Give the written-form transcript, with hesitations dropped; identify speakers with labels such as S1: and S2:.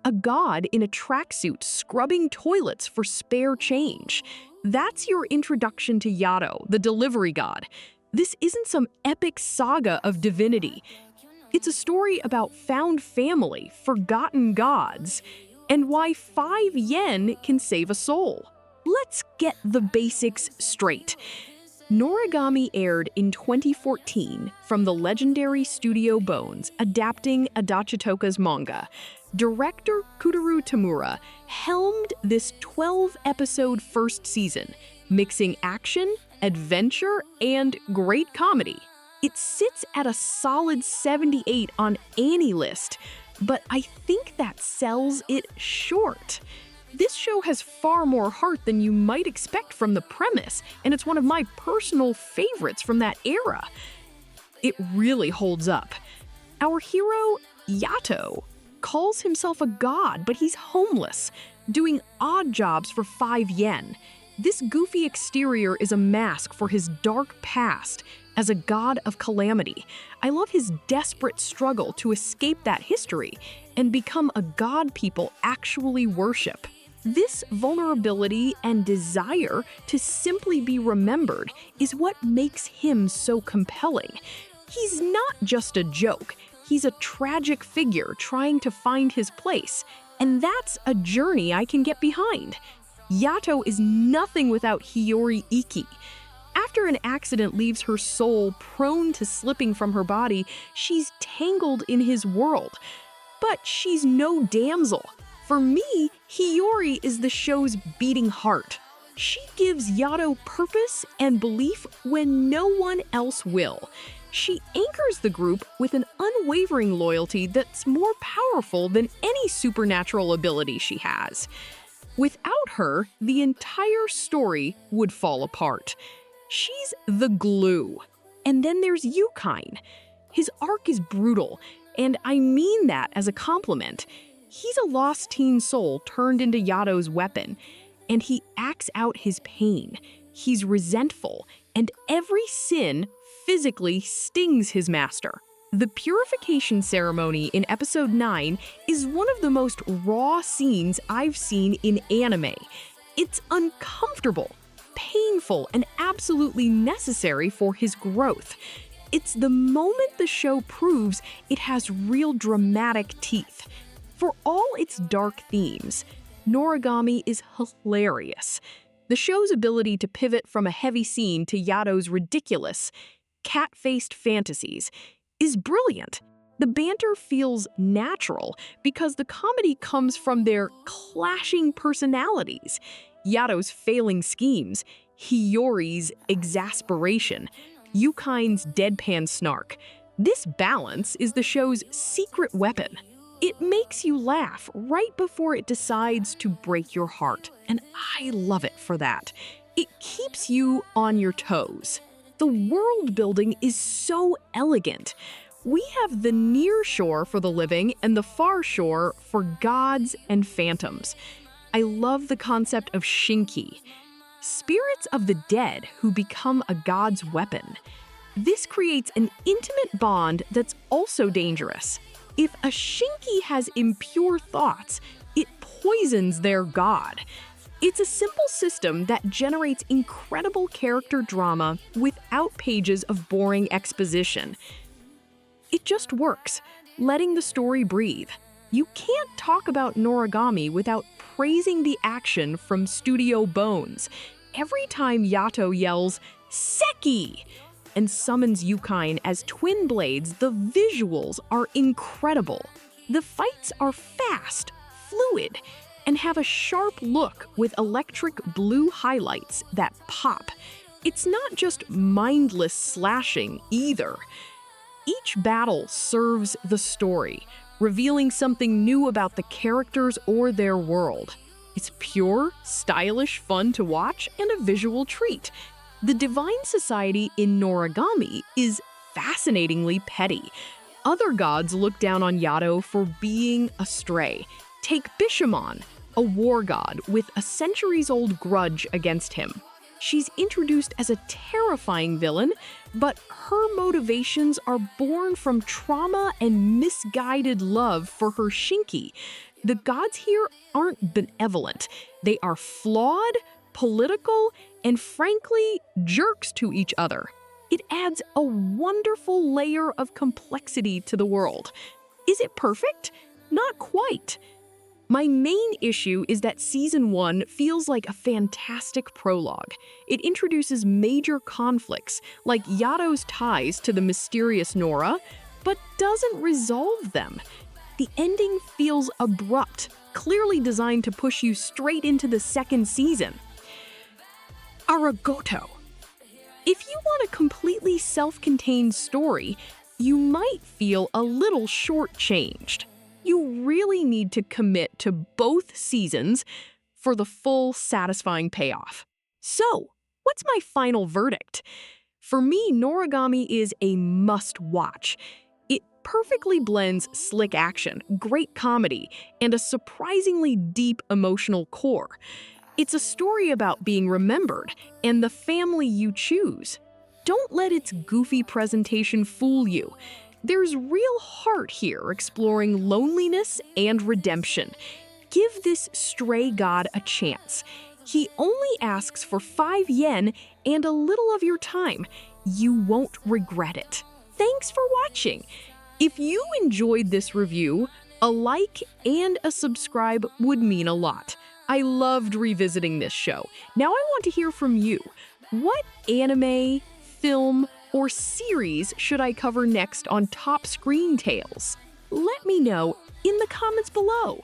S1: a god in a tracksuit scrubbing toilets for spare change. That's your introduction to Yato, the delivery god. This isn't some epic saga of divinity. It's a story about found family, forgotten gods, and why 5 yen can save a soul. Let's get the basics straight. Noragami aired in 2014 from the legendary Studio Bones, adapting Adachitoka's manga. Director Kutaru Tamura helmed this 12-episode first season, mixing action, adventure, and great comedy. It sits at a solid 78 on AniList, but I think that sells it short. This show has far more heart than you might expect from the premise, and it's one of my personal favorites from that era. It really holds up. Our hero, Yato, calls himself a god, but he's homeless, doing odd jobs for 5 yen. This goofy exterior is a mask for his dark past as a god of calamity. I love his desperate struggle to escape that history and become a god people actually worship. This vulnerability and desire to simply be remembered is what makes him so compelling. He's not just a joke, he's a tragic figure trying to find his place, and that's a journey I can get behind. Yato is nothing without Hiyori Iki. After an accident leaves her soul prone to slipping from her body, she's tangled in his world. But she's no damsel. For me, Hiyori is the show's beating heart. She gives Yato purpose and belief when no one else will. She anchors the group with an unwavering loyalty that's more powerful than any supernatural ability she has. Without her, the entire story would fall apart. She's the glue. And then there's Yukine. His arc is brutal, and I mean that as a compliment. He's a lost teen soul turned into Yato's weapon, and he acts out his pain. He's resentful, and every sin physically stings his master. The purification ceremony in episode 9 is one of the most raw scenes I've seen in anime. It's uncomfortable, painful, and absolutely necessary for his growth. It's the moment the show proves it has real dramatic teeth. For all its dark themes, Noragami is hilarious. The show's ability to pivot from a heavy scene to Yato's ridiculous, cat-faced fantasies is brilliant. The banter feels natural because the comedy comes from their clashing personalities, Yato's failing schemes, Hiyori's exasperation, Yukine's deadpan snark. This balance is the show's secret weapon. It makes you laugh right before it decides to break your heart, and I love it for that. It keeps you on your toes. The world building is so elegant. We have the near shore for the living and the far shore for gods and phantoms. I love the concept of Shinki, spirits of the dead who become a god's weapon. This creates an intimate bond that's also dangerous. If a Shinki has impure thoughts, it poisons their god. It's a simple system that generates incredible character drama without pages of boring exposition. It just works, letting the story breathe. You can't talk about Noragami without praising the action from Studio Bones. Every time Yato yells, "Seki!" and summons Yukine as twin blades, the visuals are incredible. The fights are fast, fluid, and have a sharp look with electric blue highlights that pop. It's not just mindless slashing either. Each battle serves the story, revealing something new about the characters or their world. It's pure, stylish fun to watch and a visual treat. The Divine Society in Noragami is fascinatingly petty. Other gods look down on Yato for being astray. Take Bishamon, a war god with a centuries-old grudge against him. She's introduced as a terrifying villain, but her motivations are born from trauma and misguided love for her Shinki. The gods here aren't benevolent. They are flawed, political, and frankly, jerks to each other. It adds a wonderful layer of complexity to the world. Is it perfect? Not quite. My main issue is that Season 1 feels like a fantastic prologue. It introduces major conflicts, like Yato's ties to the mysterious Nora, but doesn't resolve them. The ending feels abrupt, clearly designed to push you straight into the second season. Aragoto. If you want a completely self-contained story, you might feel a little shortchanged. You really need to commit to both seasons for the full, satisfying payoff. So, what's my final verdict? For me, Noragami is a must-watch. It perfectly blends slick action, great comedy, and a surprisingly deep emotional core. It's a story about being remembered and the family you choose. Don't let its goofy presentation fool you. There's real heart here exploring loneliness and redemption. Give this stray god a chance. He only asks for 5 yen and a little of your time. You won't regret it. Thanks for watching. If you enjoyed this review, a like and a subscribe would mean a lot. I loved revisiting this show. Now I want to hear from you. What anime, film, or series should I cover next on Top Screen Tales? Let me know in the comments below.